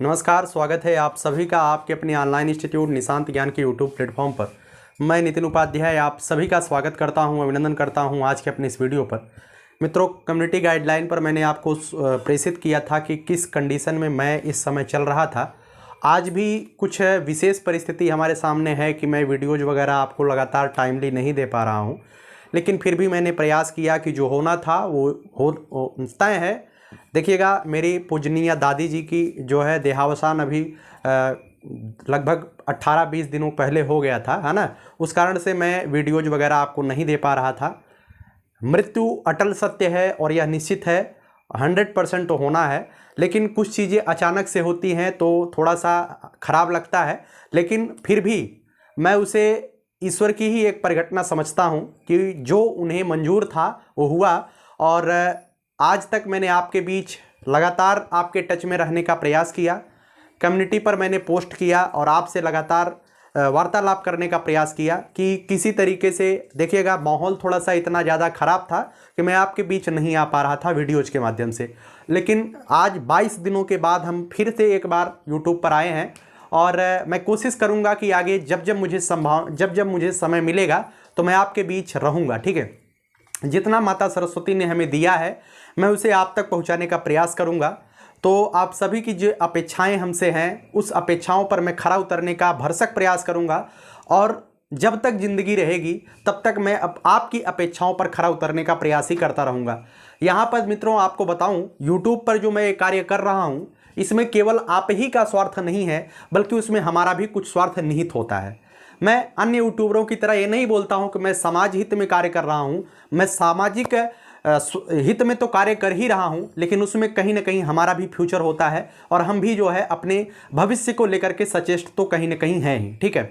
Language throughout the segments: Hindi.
नमस्कार, स्वागत है आप सभी का आपके अपने ऑनलाइन इंस्टीट्यूट निशांत ज्ञान के यूट्यूब प्लेटफॉर्म पर। मैं नितिन उपाध्याय आप सभी का स्वागत करता हूं, अभिनंदन करता हूं आज के अपने इस वीडियो पर। मित्रों, कम्युनिटी गाइडलाइन पर मैंने आपको प्रेषित किया था कि किस कंडीशन में मैं इस समय चल रहा था। आज भी कुछ विशेष परिस्थिति हमारे सामने है कि मैं वीडियोज़ वगैरह आपको लगातार टाइमली नहीं दे पा रहा हूँ, लेकिन फिर भी मैंने प्रयास किया कि जो होना था वो तय है। देखिएगा, मेरी पूजनीय दादी जी की जो है देहावसान अभी लगभग 18-20 दिनों पहले हो गया था, है ना। उस कारण से मैं वीडियोज वगैरह आपको नहीं दे पा रहा था। मृत्यु अटल सत्य है और यह निश्चित है, 100% तो होना है, लेकिन कुछ चीज़ें अचानक से होती हैं तो थोड़ा सा खराब लगता है। लेकिन फिर भी मैं उसे ईश्वर की ही एक परिघटना समझता हूँ कि जो उन्हें मंजूर था वो हुआ। और आज तक मैंने आपके बीच लगातार आपके टच में रहने का प्रयास किया, कम्युनिटी पर मैंने पोस्ट किया और आपसे लगातार वार्तालाप करने का प्रयास किया कि किसी तरीके से देखिएगा, माहौल थोड़ा सा इतना ज़्यादा ख़राब था कि मैं आपके बीच नहीं आ पा रहा था वीडियोज़ के माध्यम से। लेकिन आज 22 दिनों के बाद हम फिर से एक बार यूट्यूब पर आए हैं और मैं कोशिश करूँगा कि आगे जब जब मुझे समय मिलेगा तो मैं आपके बीच रहूँगा, ठीक है। जितना माता सरस्वती ने हमें दिया है मैं उसे आप तक पहुंचाने का प्रयास करूंगा। तो आप सभी की जो अपेक्षाएं हमसे हैं उस अपेक्षाओं पर मैं खरा उतरने का भरसक प्रयास करूंगा और जब तक ज़िंदगी रहेगी तब तक मैं आपकी अपेक्षाओं पर खरा उतरने का प्रयास ही करता रहूँगा। यहाँ पर मित्रों आपको बताऊँ, यूट्यूब पर जो मैं कार्य कर रहा हूँ इसमें केवल आप ही का स्वार्थ नहीं है, बल्कि उसमें हमारा भी कुछ स्वार्थ निहित होता है। मैं अन्य यूट्यूबरों की तरह ये नहीं बोलता हूं कि मैं समाज हित में कार्य कर रहा हूं। मैं सामाजिक हित में तो कार्य कर ही रहा हूं, लेकिन उसमें कहीं ना कहीं हमारा भी फ्यूचर होता है और हम भी जो है अपने भविष्य को लेकर के सचेष्ट तो कहीं ना कहीं हैं ही, ठीक है।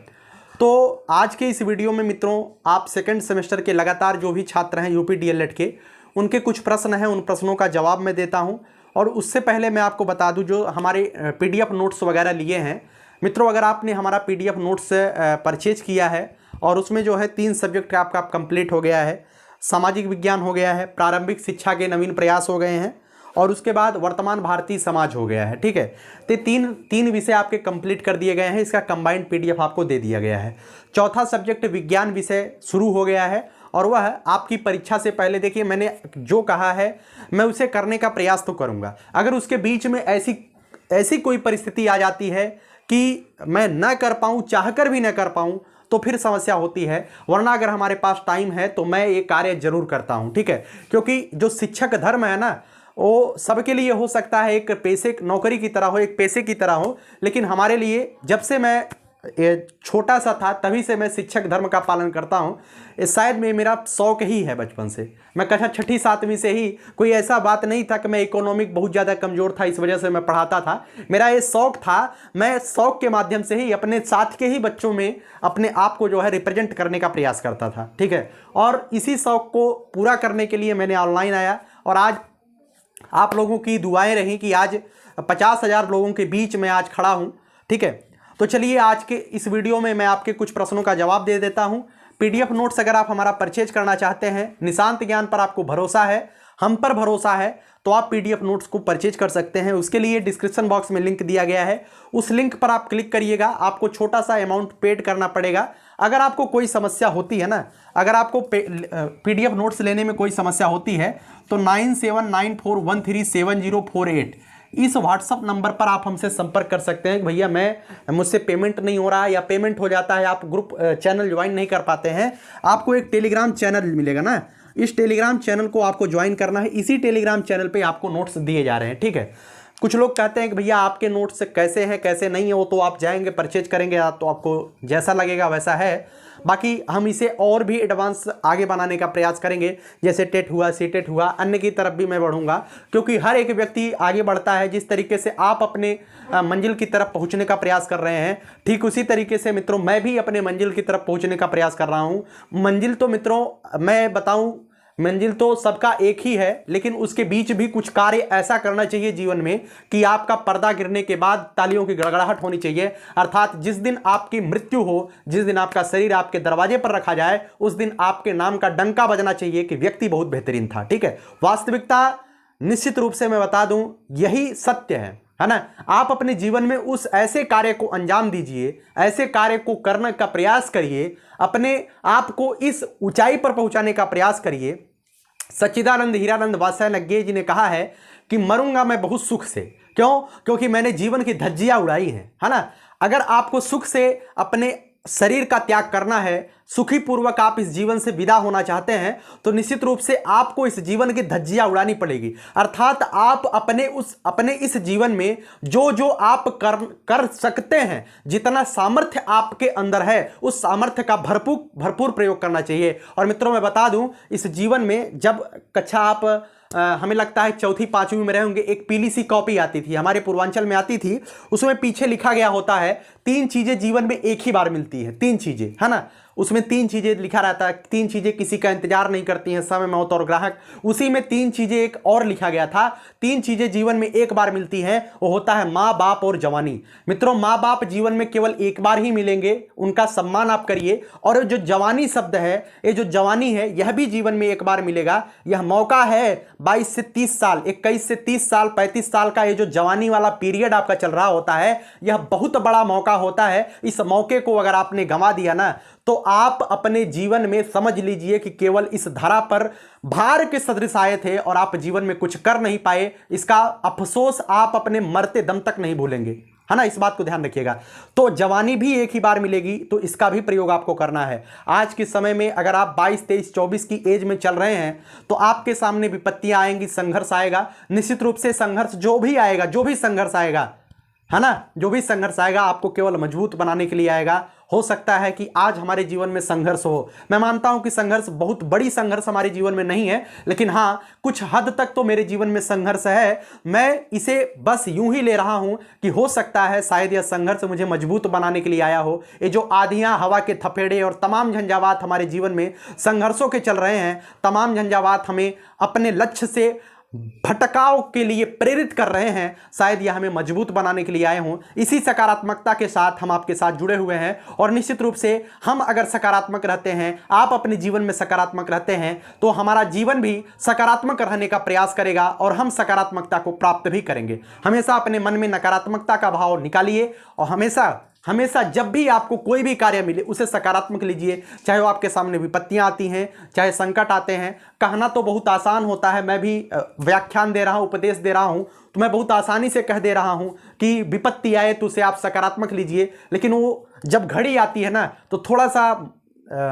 तो आज के इस वीडियो में मित्रों, आप सेकेंड सेमेस्टर के लगातार जो भी छात्र हैं यूपी डीएलएड के, उनके कुछ प्रश्न हैं, उन प्रश्नों का जवाब मैं देता हूँ। और उससे पहले मैं आपको बता दूँ, जो हमारे PDF नोट्स वगैरह लिए हैं मित्रों, अगर आपने हमारा PDF नोट्स परचेज किया है और उसमें जो है 3 सब्जेक्ट आपका कंप्लीट हो गया है, सामाजिक विज्ञान हो गया है, प्रारंभिक शिक्षा के नवीन प्रयास हो गए हैं और उसके बाद वर्तमान भारतीय समाज हो गया है, ठीक है। तो तीन विषय आपके कंप्लीट कर दिए गए हैं। इसका कंबाइंड PDF आपको दे दिया गया है। चौथा सब्जेक्ट विज्ञान विषय शुरू हो गया है और वह आपकी परीक्षा से पहले, देखिए मैंने जो कहा है मैं उसे करने का प्रयास तो करूँगा। अगर उसके बीच में ऐसी कोई परिस्थिति आ जाती है कि मैं न कर पाऊँ, चाहकर भी न कर पाऊँ, तो फिर समस्या होती है। वरना अगर हमारे पास टाइम है तो मैं ये कार्य जरूर करता हूँ, ठीक है। क्योंकि जो शिक्षक धर्म है ना, वो सबके लिए हो सकता है एक पैसे नौकरी की तरह हो, एक पैसे की तरह हो, लेकिन हमारे लिए जब से मैं छोटा सा था तभी से मैं शिक्षक धर्म का पालन करता हूँ। शायद मेरा शौक ही है बचपन से। मैं कक्षा 6ठी 7वीं से ही, कोई ऐसा बात नहीं था कि मैं इकोनॉमिक बहुत ज़्यादा कमज़ोर था इस वजह से मैं पढ़ाता था। मेरा ये शौक था, मैं शौक के माध्यम से ही अपने साथ के ही बच्चों में अपने आप को जो है रिप्रेजेंट करने का प्रयास करता था, ठीक है। और इसी शौक को पूरा करने के लिए मैंने ऑनलाइन आया और आज आप लोगों की दुआएँ रहीं कि आज 50,000 लोगों के बीच में आज खड़ा हूँ, ठीक है। तो चलिए आज के इस वीडियो में मैं आपके कुछ प्रश्नों का जवाब दे देता हूं। PDF नोट्स अगर आप हमारा परचेज करना चाहते हैं, निशांत ज्ञान पर आपको भरोसा है, हम पर भरोसा है, तो आप PDF नोट्स को परचेज कर सकते हैं। उसके लिए डिस्क्रिप्शन बॉक्स में लिंक दिया गया है, उस लिंक पर आप क्लिक करिएगा। आपको छोटा सा अमाउंट पेड करना पड़ेगा। अगर आपको कोई समस्या होती है ना, अगर आपको PDF नोट्स लेने में कोई समस्या होती है तो 9794137048 इस व्हाट्सअप नंबर पर आप हमसे संपर्क कर सकते हैं कि भैया मुझसे पेमेंट नहीं हो रहा है, या पेमेंट हो जाता है, आप ग्रुप चैनल ज्वाइन नहीं कर पाते हैं। आपको एक टेलीग्राम चैनल मिलेगा ना, इस टेलीग्राम चैनल को आपको ज्वाइन करना है। इसी टेलीग्राम चैनल पे आपको नोट्स दिए जा रहे हैं, ठीक है। कुछ लोग कहते हैं कि भैया आपके नोट्स कैसे हैं कैसे नहीं है, वो तो आप जाएंगे परचेज करेंगे तो आपको जैसा लगेगा वैसा है। बाकी हम इसे और भी एडवांस आगे बनाने का प्रयास करेंगे, जैसे टेट हुआ, सीटेट हुआ, अन्य की तरफ भी मैं बढ़ूंगा। क्योंकि हर एक व्यक्ति आगे बढ़ता है, जिस तरीके से आप अपने मंजिल की तरफ पहुंचने का प्रयास कर रहे हैं, ठीक उसी तरीके से मित्रों मैं भी अपने मंजिल की तरफ पहुंचने का प्रयास कर रहा हूं। मंजिल तो मित्रों मैं बताऊं, मंजिल तो सबका एक ही है, लेकिन उसके बीच भी कुछ कार्य ऐसा करना चाहिए जीवन में कि आपका पर्दा गिरने के बाद तालियों की गड़गड़ाहट होनी चाहिए। अर्थात जिस दिन आपकी मृत्यु हो, जिस दिन आपका शरीर आपके दरवाजे पर रखा जाए, उस दिन आपके नाम का डंका बजना चाहिए कि व्यक्ति बहुत बेहतरीन था, ठीक है। वास्तविकता निश्चित रूप से मैं बता दूं यही सत्य है ना। आप अपने जीवन में उस ऐसे कार्य को अंजाम दीजिए, ऐसे कार्य को करने का प्रयास करिए, अपने आप को इस ऊंचाई पर पहुंचाने का प्रयास करिए। सच्चिदानंद हीरानंद वात्स्यायन जी ने कहा है कि मरूंगा मैं बहुत सुख से। क्यों? क्योंकि मैंने जीवन की धज्जियां उड़ाई हैं, है ना। अगर आपको सुख से अपने शरीर का त्याग करना है, सुखी पूर्वक आप इस जीवन से विदा होना चाहते हैं, तो निश्चित रूप से आपको इस जीवन की धज्जियां उड़ानी पड़ेगी। अर्थात आप अपने इस जीवन में जो जो आप कर सकते हैं, जितना सामर्थ्य आपके अंदर है, उस सामर्थ्य का भरपूर प्रयोग करना चाहिए। और मित्रों मैं बता दूं, इस जीवन में जब कक्षा आप हमें लगता है चौथी पांचवी में रहे होंगे, एक पीली सी कॉपी आती थी, हमारे पूर्वांचल में आती थी। उसमें पीछे लिखा गया होता है 3 चीजें जीवन में एक ही बार मिलती है, 3 चीजें, है ना। उसमें 3 चीजें लिखा रहता है, 3 चीजें किसी का इंतजार नहीं करती हैं, समय, मौत और ग्राहक। उसी में 3 चीजें एक और लिखा गया था, 3 चीजें जीवन में एक बार मिलती हैं, वो होता है माँ बाप और जवानी। मित्रों, माँ बाप जीवन में केवल एक बार ही मिलेंगे, उनका सम्मान आप करिए। और जो जवानी शब्द है, ये जो जवानी है, यह भी जीवन में एक बार मिलेगा। यह मौका है 22 से 30 साल, 21 से 30 साल, 35 साल का ये जो जवानी वाला पीरियड आपका चल रहा होता है, यह बहुत बड़ा मौका होता है। इस मौके को अगर आपने गंवा दिया ना, तो आप अपने जीवन में समझ लीजिए कि केवल इस धरा पर भार के सदृश आए थे और आप जीवन में कुछ कर नहीं पाए। इसका अफसोस आप अपने मरते दम तक नहीं भूलेंगे, है ना। इस बात को ध्यान रखिएगा। तो जवानी भी एक ही बार मिलेगी, तो इसका भी प्रयोग आपको करना है। आज के समय में अगर आप 22, 23, 24 की एज में चल रहे हैं, तो आपके सामने विपत्तियां आएंगी, संघर्ष आएगा। निश्चित रूप से संघर्ष जो भी आएगा, जो भी संघर्ष आएगा, है ना, जो भी संघर्ष आएगा आपको केवल मजबूत बनाने के लिए आएगा। हो सकता है कि आज हमारे जीवन में संघर्ष हो, मैं मानता हूं कि संघर्ष, बहुत बड़ी संघर्ष हमारे जीवन में नहीं है, लेकिन हां कुछ हद तक तो मेरे जीवन में संघर्ष है। मैं इसे बस यूं ही ले रहा हूं कि हो सकता है शायद यह संघर्ष मुझे मजबूत बनाने के लिए आया हो। ये जो आंधियां, हवा के थपेड़े और तमाम झंझावात हमारे जीवन में संघर्षों के चल रहे हैं, तमाम झंझावात हमें अपने लक्ष्य से भटकाव के लिए प्रेरित कर रहे हैं, शायद यह हमें मजबूत बनाने के लिए आए हों। इसी सकारात्मकता के साथ हम आपके साथ जुड़े हुए हैं। और निश्चित रूप से हम अगर सकारात्मक रहते हैं, आप अपने जीवन में सकारात्मक रहते हैं, तो हमारा जीवन भी सकारात्मक रहने का प्रयास करेगा और हम सकारात्मकता को प्राप्त भी करेंगे। हमेशा अपने मन में नकारात्मकता का भाव निकालिए और हमेशा जब भी आपको कोई भी कार्य मिले उसे सकारात्मक लीजिए। चाहे वो आपके सामने विपत्तियां आती हैं, चाहे संकट आते हैं। कहना तो बहुत आसान होता है, मैं भी व्याख्यान दे रहा हूं, उपदेश दे रहा हूं, तो मैं बहुत आसानी से कह दे रहा हूं कि विपत्ति आए तो उसे आप सकारात्मक लीजिए। लेकिन वो जब घड़ी आती है ना, तो थोड़ा सा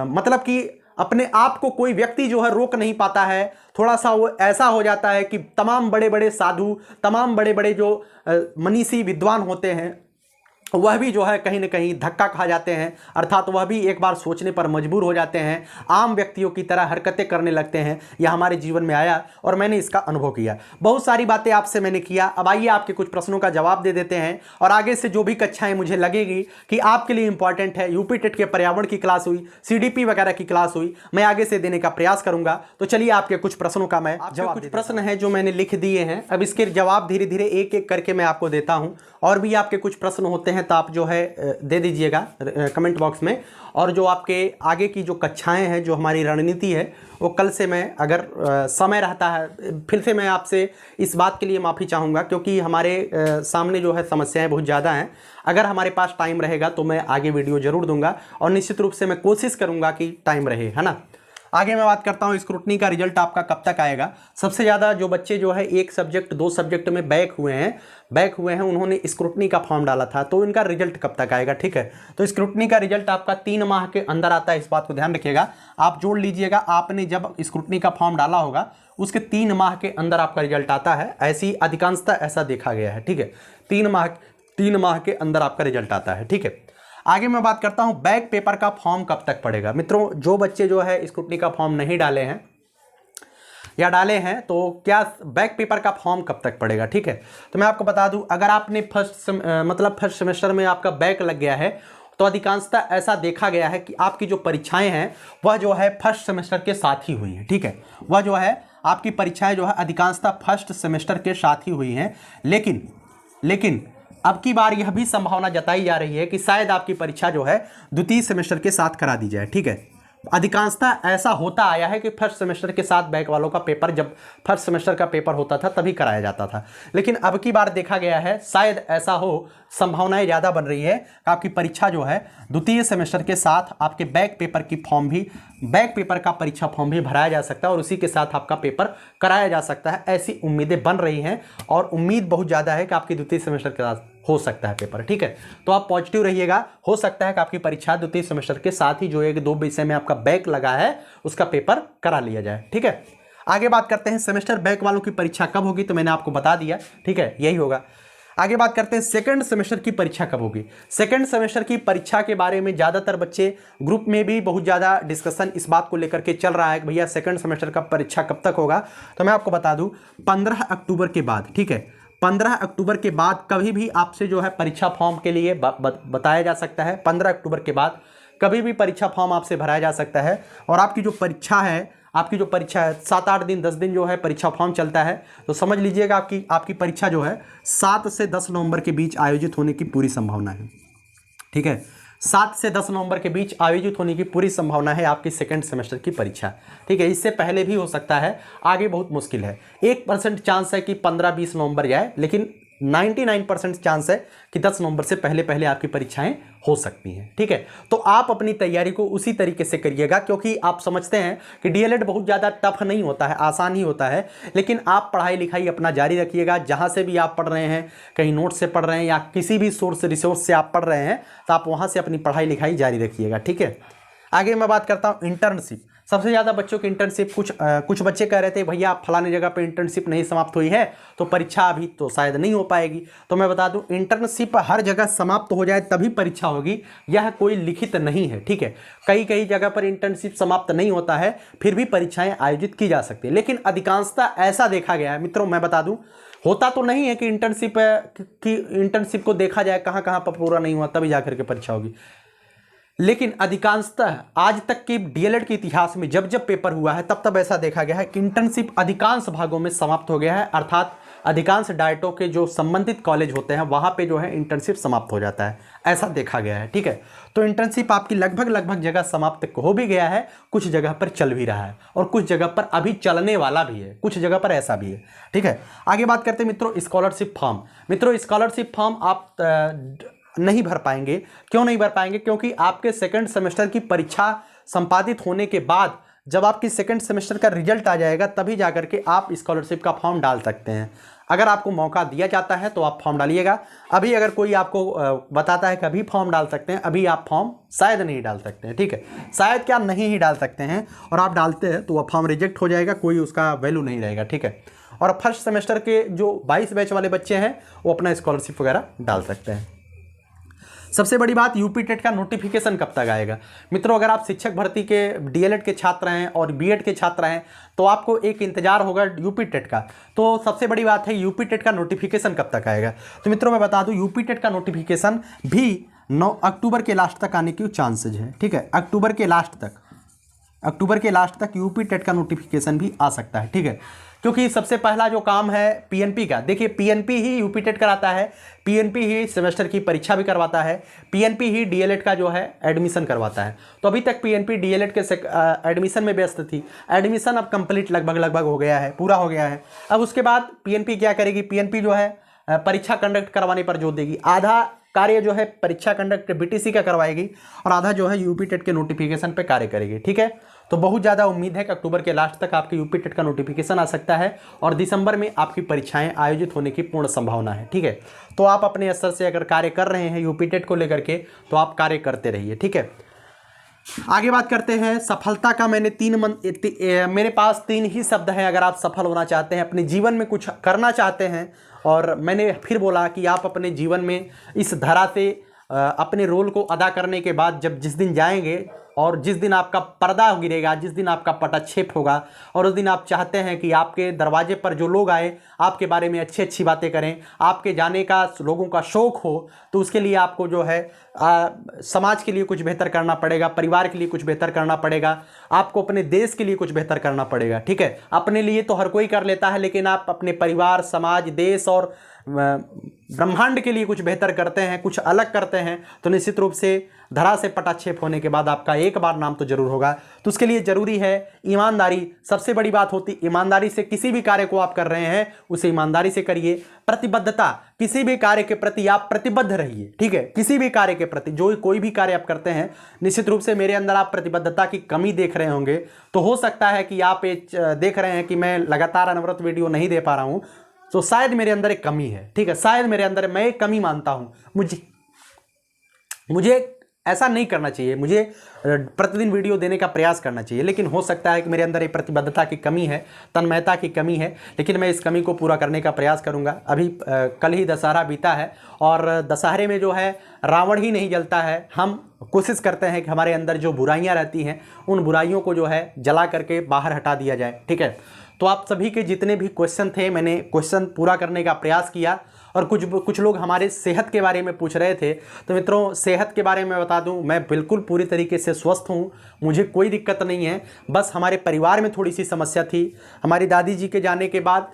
मतलब कि अपने आप को कोई व्यक्ति जो है रोक नहीं पाता है। थोड़ा सा वो ऐसा हो जाता है कि तमाम बड़े बड़े साधु, तमाम बड़े बड़े जो मनीषी विद्वान होते हैं, वह भी जो है कहीं ना कहीं धक्का खा जाते हैं। अर्थात वह भी एक बार सोचने पर मजबूर हो जाते हैं, आम व्यक्तियों की तरह हरकतें करने लगते हैं। यह हमारे जीवन में आया और मैंने इसका अनुभव किया। बहुत सारी बातें आपसे मैंने किया। अब आइए आपके कुछ प्रश्नों का जवाब दे देते हैं और आगे से जो भी कक्षाएं मुझे लगेगी कि आपके लिए इंपॉर्टेंट है, यूपी टेट के पर्यावरण की क्लास हुई, CDP वगैरह की क्लास हुई, मैं आगे से देने का प्रयास करूंगा। तो चलिए आपके कुछ प्रश्नों का मैं जवाब। कुछ प्रश्न है जो मैंने लिख दिए हैं, अब इसके जवाब धीरे धीरे एक एक करके मैं आपको देता हूं। और भी आपके कुछ प्रश्न होते हैं तो आप जो है दे दीजिएगा कमेंट बॉक्स में। और जो आपके आगे की जो कक्षाएं हैं, जो हमारी रणनीति है, वो कल से मैं अगर समय रहता है, फिर से मैं आपसे इस बात के लिए माफ़ी चाहूँगा क्योंकि हमारे सामने जो है समस्याएं बहुत ज़्यादा हैं। अगर हमारे पास टाइम रहेगा तो मैं आगे वीडियो ज़रूर दूंगा और निश्चित रूप से मैं कोशिश करूँगा कि टाइम रहे, है ना। आगे मैं बात करता हूँ स्क्रूटनी का रिजल्ट आपका कब तक आएगा। सबसे ज़्यादा जो बच्चे जो है 1 सब्जेक्ट 2 सब्जेक्ट में बैक हुए हैं उन्होंने स्क्रूटनी का फॉर्म डाला था, तो इनका रिजल्ट कब तक आएगा, ठीक है। तो स्क्रूटनी का रिजल्ट आपका 3 माह के अंदर आता है, इस बात को ध्यान रखिएगा। आप जोड़ लीजिएगा, आपने जब स्क्रूटनी का फॉर्म डाला होगा उसके 3 माह के अंदर आपका रिजल्ट आता है। ऐसी अधिकांशतः ऐसा देखा गया है, ठीक है। 3 माह के अंदर आपका रिजल्ट आता है, ठीक है। आगे मैं बात करता हूं बैक पेपर का फॉर्म कब तक पड़ेगा। मित्रों, जो बच्चे जो है स्क्रूटनी का फॉर्म नहीं डाले हैं या डाले हैं, तो क्या बैक पेपर का फॉर्म कब तक पड़ेगा, ठीक है। तो मैं आपको बता दूं, अगर आपने फर्स्ट सेमेस्टर में आपका बैक लग गया है, तो अधिकांशतः ऐसा देखा गया है कि आपकी जो परीक्षाएं हैं वह जो है फर्स्ट सेमेस्टर के साथ ही हुई हैं, ठीक है। वह जो है आपकी परीक्षाएं जो है अधिकांशतः फर्स्ट सेमेस्टर के साथ ही हुई हैं। लेकिन अब की बार यह भी संभावना जताई जा रही है कि शायद आपकी परीक्षा जो है द्वितीय सेमेस्टर के साथ करा दी जाए, ठीक है। अधिकांशतः ऐसा होता आया है कि फर्स्ट सेमेस्टर के साथ बैक वालों का पेपर, जब फर्स्ट सेमेस्टर का पेपर होता था तभी कराया जाता था, लेकिन अब की बार देखा गया है शायद ऐसा हो, संभावनाएं ज़्यादा बन रही है कि आपकी परीक्षा जो है द्वितीय सेमेस्टर के साथ आपके बैक पेपर की फॉर्म भी, बैक पेपर का परीक्षा फॉर्म भी भराया जा सकता है और उसी के साथ आपका पेपर कराया जा सकता है। ऐसी उम्मीदें बन रही हैं और उम्मीद बहुत ज़्यादा है कि आपकी द्वितीय सेमेस्टर के साथ हो सकता है पेपर, ठीक है। तो आप पॉजिटिव रहिएगा, हो सकता है कि आपकी परीक्षा द्वितीय सेमेस्टर के साथ ही जो एक 2 विषय में आपका बैक लगा है उसका पेपर करा लिया जाए, ठीक है। आगे बात करते हैं सेमेस्टर बैक वालों की परीक्षा कब होगी, तो मैंने आपको बता दिया, ठीक है, यही होगा। आगे बात करते हैं सेकंड सेमेस्टर की परीक्षा कब होगी। सेकंड सेमेस्टर की परीक्षा के बारे में ज़्यादातर बच्चे, ग्रुप में भी बहुत ज़्यादा डिस्कशन इस बात को लेकर के चल रहा है कि भैया सेकंड सेमेस्टर का परीक्षा कब तक होगा। तो मैं आपको बता दूं 15 अक्टूबर के बाद, ठीक है, 15 अक्टूबर के बाद कभी भी आपसे जो है परीक्षा फॉर्म के लिए बताया जा सकता है। 15 अक्टूबर के बाद कभी भी परीक्षा फॉर्म आपसे भराया जा सकता है और आपकी जो परीक्षा है, 7-8 दिन 10 दिन जो है परीक्षा फॉर्म चलता है। तो समझ लीजिएगा आपकी परीक्षा जो है 7 से 10 नवंबर के बीच आयोजित होने की पूरी संभावना है, ठीक है। 7 से 10 नवंबर के बीच आयोजित होने की पूरी संभावना है आपकी सेकंड सेमेस्टर की परीक्षा, ठीक है। इससे पहले भी हो सकता है, आगे बहुत मुश्किल है। 1% चांस है कि 15-20 नवंबर जाए, लेकिन 99% चांस है कि 10 नवंबर से पहले पहले आपकी परीक्षाएं हो सकती हैं, ठीक है। तो आप अपनी तैयारी को उसी तरीके से करिएगा, क्योंकि आप समझते हैं कि डीएलएड बहुत ज़्यादा टफ नहीं होता है, आसान ही होता है। लेकिन आप पढ़ाई लिखाई अपना जारी रखिएगा, जहाँ से भी आप पढ़ रहे हैं, कहीं नोट से पढ़ रहे हैं या किसी भी सोर्स रिसोर्स से आप पढ़ रहे हैं, तो आप वहाँ से अपनी पढ़ाई लिखाई जारी रखिएगा, ठीक है। आगे मैं बात करता हूँ इंटर्नशिप। सबसे ज़्यादा बच्चों की इंटर्नशिप, कुछ बच्चे कह रहे थे भैया फलाने जगह पे इंटर्नशिप नहीं समाप्त हुई है तो परीक्षा अभी तो शायद नहीं हो पाएगी। तो मैं बता दूं इंटर्नशिप हर जगह समाप्त हो जाए तभी परीक्षा होगी, यह कोई लिखित नहीं है, ठीक है। कई कई जगह पर इंटर्नशिप समाप्त नहीं होता है, फिर भी परीक्षाएं आयोजित की जा सकती है। लेकिन अधिकांशतः ऐसा देखा गया है मित्रों, मैं बता दूं होता तो नहीं है कि इंटर्नशिप को देखा जाए कहाँ कहाँ पर पूरा नहीं हुआ तभी जाकर के परीक्षा होगी। लेकिन अधिकांशतः आज तक के डीएलएड के इतिहास में जब जब पेपर हुआ है तब तब ऐसा देखा गया है कि इंटर्नशिप अधिकांश भागों में समाप्त हो गया है, अर्थात अधिकांश डाइटों के जो संबंधित कॉलेज होते हैं वहाँ पे जो है इंटर्नशिप समाप्त हो जाता है, ऐसा देखा गया है, ठीक है। तो इंटर्नशिप आपकी लगभग जगह समाप्त हो भी गया है, कुछ जगह पर चल भी रहा है और कुछ जगह पर अभी चलने वाला भी है, कुछ जगह पर ऐसा भी है, ठीक है। आगे बात करते हैं मित्रों स्कॉलरशिप फॉर्म। मित्रों स्कॉलरशिप फॉर्म आप नहीं भर पाएंगे। क्यों नहीं भर पाएंगे? क्योंकि आपके सेकंड सेमेस्टर की परीक्षा संपादित होने के बाद जब आपकी सेकंड सेमेस्टर का रिजल्ट आ जाएगा तभी जाकर के आप स्कॉलरशिप का फॉर्म डाल सकते हैं। अगर आपको मौका दिया जाता है तो आप फॉर्म डालिएगा। अभी अगर कोई आपको बताता है कि अभी फॉर्म डाल सकते हैं, अभी आप फॉर्म शायद नहीं डाल सकते हैं, ठीक है। शायद क्या नहीं ही डाल सकते हैं, और आप डालते हैं तो वह फॉर्म रिजेक्ट हो जाएगा, कोई उसका वैल्यू नहीं रहेगा, ठीक है। और फर्स्ट सेमेस्टर के जो 22 बैच वाले बच्चे हैं वो अपना स्कॉलरशिप वगैरह डाल सकते हैं। सबसे बड़ी बात यूपी टेट का नोटिफिकेशन कब तक आएगा। मित्रों अगर आप शिक्षक भर्ती के डीएलएड के छात्र हैं और बीएड के छात्र हैं तो आपको एक इंतजार होगा यूपी टेट का। तो सबसे बड़ी बात है यूपी टेट का नोटिफिकेशन कब तक आएगा। तो मित्रों मैं बता दूं यूपी टेट का नोटिफिकेशन भी 9 अक्टूबर के लास्ट तक आने की चांसेज है, ठीक है। अक्टूबर के लास्ट तक यूपी टेट का नोटिफिकेशन भी आ सकता है, ठीक है। क्योंकि सबसे पहला जो काम है पीएनपी का, देखिए पीएनपी ही यूपी टेट कराता है, पीएनपी ही सेमेस्टर की परीक्षा भी करवाता है, पीएनपी ही डीएलएड का जो है एडमिशन करवाता है। तो अभी तक पीएनपी डीएलएड के एडमिशन में व्यस्त थी, एडमिशन अब कंप्लीट लगभग हो गया है, पूरा हो गया है। अब उसके बाद पीएनपी क्या करेगी, पीएनपी जो है परीक्षा कंडक्ट करवाने पर जोर देगी। आधा कार्य जो है परीक्षा कंडक्ट बीटीसी का करवाएगी और आधा जो है यूपी टेट के नोटिफिकेशन पे कार्य करेगी, ठीक है। तो बहुत ज़्यादा उम्मीद है कि अक्टूबर के लास्ट तक आपके यूपी टेट का नोटिफिकेशन आ सकता है और दिसंबर में आपकी परीक्षाएं आयोजित होने की पूर्ण संभावना है, ठीक है। तो आप अपने स्तर से अगर कार्य कर रहे हैं यूपी टेट को लेकर के तो आप कार्य करते रहिए, ठीक है। आगे बात करते हैं सफलता का। मेरे पास 3 ही शब्द हैं अगर आप सफल होना चाहते हैं, अपने जीवन में कुछ करना चाहते हैं। और मैंने फिर बोला कि आप अपने जीवन में इस धरा से अपने रोल को अदा करने के बाद जिस दिन जाएंगे और जिस दिन आपका पर्दा गिरेगा, जिस दिन आपका पटाक्षेप होगा और उस दिन आप चाहते हैं कि आपके दरवाजे पर जो लोग आए आपके बारे में अच्छी अच्छी बातें करें, आपके जाने का लोगों का शौक़ हो, तो उसके लिए आपको जो है समाज के लिए कुछ बेहतर करना पड़ेगा, परिवार के लिए कुछ बेहतर करना पड़ेगा, आपको अपने देश के लिए कुछ बेहतर करना पड़ेगा, ठीक है। अपने लिए तो हर कोई कर लेता है, लेकिन आप अपने परिवार, समाज, देश और ब्रह्मांड के लिए कुछ बेहतर करते हैं, कुछ अलग करते हैं, तो निश्चित रूप से धरा से पटाक्षेप होने के बाद आपका एक बार नाम तो जरूर होगा। तो उसके लिए जरूरी है ईमानदारी। सबसे बड़ी बात होती ईमानदारी से किसी भी कार्य को आप कर रहे हैं उसे ईमानदारी से करिए। प्रतिबद्धता, किसी भी कार्य के प्रति आप प्रतिबद्ध रहिए, ठीक है। किसी भी कार्य के प्रति जो कोई भी कार्य आप करते हैं, निश्चित रूप से मेरे अंदर आप प्रतिबद्धता की कमी देख रहे होंगे। तो हो सकता है कि आप देख रहे हैं कि मैं लगातार अनवरत वीडियो नहीं दे पा रहा हूं, तो शायद मेरे अंदर एक कमी है, ठीक है। शायद मेरे अंदर मैं एक कमी मानता हूं। मुझे ऐसा नहीं करना चाहिए, मुझे प्रतिदिन वीडियो देने का प्रयास करना चाहिए, लेकिन हो सकता है कि मेरे अंदर एक प्रतिबद्धता की कमी है, तन्मयता की कमी है, लेकिन मैं इस कमी को पूरा करने का प्रयास करूंगा। अभी कल ही दशहरा बीता है और दशहरे में जो है रावण ही नहीं जलता है। हम कोशिश करते हैं कि हमारे अंदर जो बुराइयां रहती हैं उन बुराइयों को जो है जला करके बाहर हटा दिया जाए, ठीक है। तो आप सभी के जितने भी क्वेश्चन थे मैंने क्वेश्चन पूरा करने का प्रयास किया। और कुछ लोग हमारे सेहत के बारे में पूछ रहे थे, तो मित्रों सेहत के बारे में बता दूं, मैं बिल्कुल पूरी तरीके से स्वस्थ हूं, मुझे कोई दिक्कत नहीं है। बस हमारे परिवार में थोड़ी सी समस्या थी। हमारी दादी जी के जाने के बाद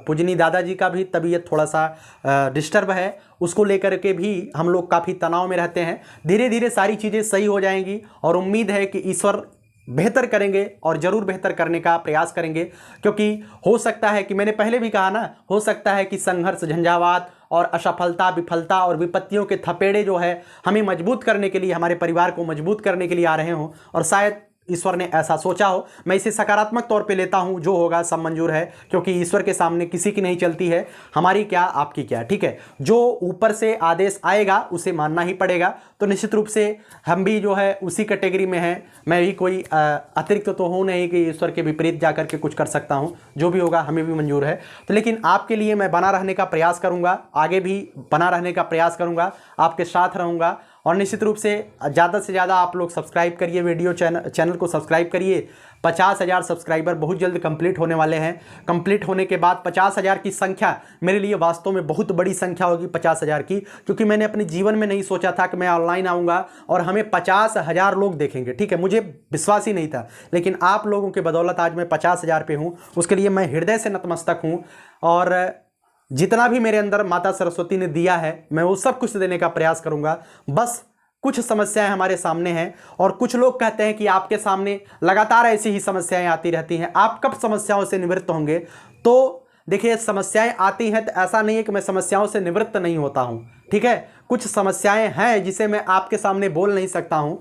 पूजनी दादाजी का भी तबीयत थोड़ा सा डिस्टर्ब है, उसको लेकर के भी हम लोग काफ़ी तनाव में रहते हैं। धीरे धीरे सारी चीज़ें सही हो जाएंगी और उम्मीद है कि ईश्वर बेहतर करेंगे और ज़रूर बेहतर करने का प्रयास करेंगे। क्योंकि हो सकता है कि मैंने पहले भी कहा ना, हो सकता है कि संघर्ष, झंझावात और असफलता, विफलता और विपत्तियों के थपेड़े जो है हमें मजबूत करने के लिए, हमारे परिवार को मजबूत करने के लिए आ रहे हों, और शायद ईश्वर ने ऐसा सोचा हो। मैं इसे सकारात्मक तौर पे लेता हूं, जो होगा सब मंजूर है, क्योंकि ईश्वर के सामने किसी की नहीं चलती है, हमारी क्या आपकी क्या, ठीक है। जो ऊपर से आदेश आएगा उसे मानना ही पड़ेगा। तो निश्चित रूप से हम भी जो है उसी कैटेगरी में हैं। मैं भी कोई अतिरिक्त तो हूँ नहीं कि ईश्वर के विपरीत जा करके कुछ कर सकता हूँ, जो भी होगा हमें भी मंजूर है। तो लेकिन आपके लिए मैं बना रहने का प्रयास करूँगा, आगे भी बना रहने का प्रयास करूँगा, आपके साथ रहूँगा। और निश्चित रूप से ज़्यादा से ज़्यादा आप लोग सब्सक्राइब करिए, वीडियो चैनल को सब्सक्राइब करिए। 50,000 सब्सक्राइबर बहुत जल्द कंप्लीट होने वाले हैं। कंप्लीट होने के बाद 50,000 की संख्या मेरे लिए वास्तव में बहुत बड़ी संख्या होगी, 50,000 की, क्योंकि मैंने अपने जीवन में नहीं सोचा था कि मैं ऑनलाइन आऊँगा और हमें 50,000 लोग देखेंगे, ठीक है। मुझे विश्वास ही नहीं था, लेकिन आप लोगों के बदौलत आज मैं 50,000 पे हूँ। उसके लिए मैं हृदय से नतमस्तक हूँ। और जितना भी मेरे अंदर माता सरस्वती ने दिया है मैं वो सब कुछ देने का प्रयास करूंगा। बस कुछ समस्याएं हमारे सामने हैं और कुछ लोग कहते हैं कि आपके सामने लगातार ऐसी ही समस्याएं आती रहती हैं, आप कब समस्याओं से निवृत्त होंगे। तो देखिए, समस्याएं आती हैं तो ऐसा नहीं है कि मैं समस्याओं से निवृत्त नहीं होता हूं, ठीक है। कुछ समस्याएं हैं जिसे मैं आपके सामने बोल नहीं सकता हूं,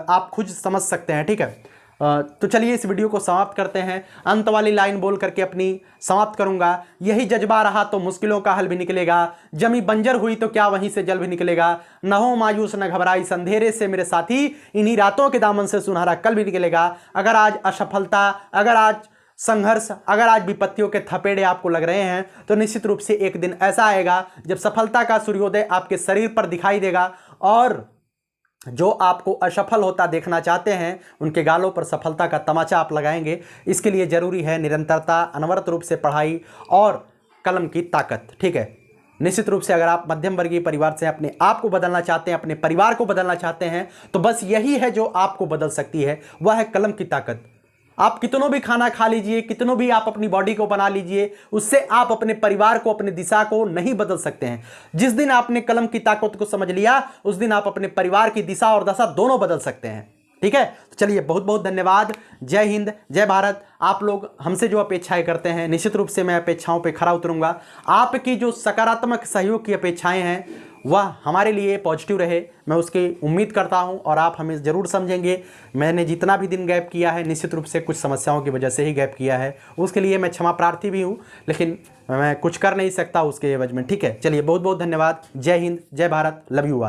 आप खुद समझ सकते हैं, ठीक है। तो चलिए इस वीडियो को समाप्त करते हैं। अंत वाली लाइन बोल करके अपनी समाप्त करूंगा। यही जज्बा रहा तो मुश्किलों का हल भी निकलेगा, जमी बंजर हुई तो क्या वहीं से जल भी निकलेगा। न हो मायूस न घबराई अंधेरे से मेरे साथी, इन्हीं रातों के दामन से सुनहरा कल भी निकलेगा। अगर आज असफलता, अगर आज संघर्ष, अगर आज विपत्तियों के थपेड़े आपको लग रहे हैं, तो निश्चित रूप से एक दिन ऐसा आएगा जब सफलता का सूर्योदय आपके शरीर पर दिखाई देगा और जो आपको असफल होता देखना चाहते हैं उनके गालों पर सफलता का तमाचा आप लगाएंगे। इसके लिए जरूरी है निरंतरता, अनवरत रूप से पढ़ाई और कलम की ताकत, ठीक है। निश्चित रूप से अगर आप मध्यम वर्गीय परिवार से अपने आप को बदलना चाहते हैं, अपने परिवार को बदलना चाहते हैं, तो बस यही है जो आपको बदल सकती है, वह है कलम की ताकत। आप कितनों भी खाना खा लीजिए, कितनों भी आप अपनी बॉडी को बना लीजिए, उससे आप अपने परिवार को, अपनी दिशा को नहीं बदल सकते हैं। जिस दिन आपने कलम की ताकत को समझ लिया, उस दिन आप अपने परिवार की दिशा और दशा दोनों बदल सकते हैं, ठीक है। तो चलिए, बहुत बहुत धन्यवाद। जय हिंद, जय भारत। आप लोग हमसे जो अपेक्षाएं करते हैं, निश्चित रूप से मैं अपेक्षाओं पे खरा उतरूंगा। आपकी जो सकारात्मक सहयोग की अपेक्षाएं हैं वह हमारे लिए पॉजिटिव रहे, मैं उसकी उम्मीद करता हूं और आप हमें ज़रूर समझेंगे। मैंने जितना भी दिन गैप किया है, निश्चित रूप से कुछ समस्याओं की वजह से ही गैप किया है, उसके लिए मैं क्षमा प्रार्थी भी हूं, लेकिन मैं कुछ कर नहीं सकता उसके एवज में, ठीक है। चलिए, बहुत बहुत धन्यवाद। जय हिंद, जय भारत, लव यू ऑल।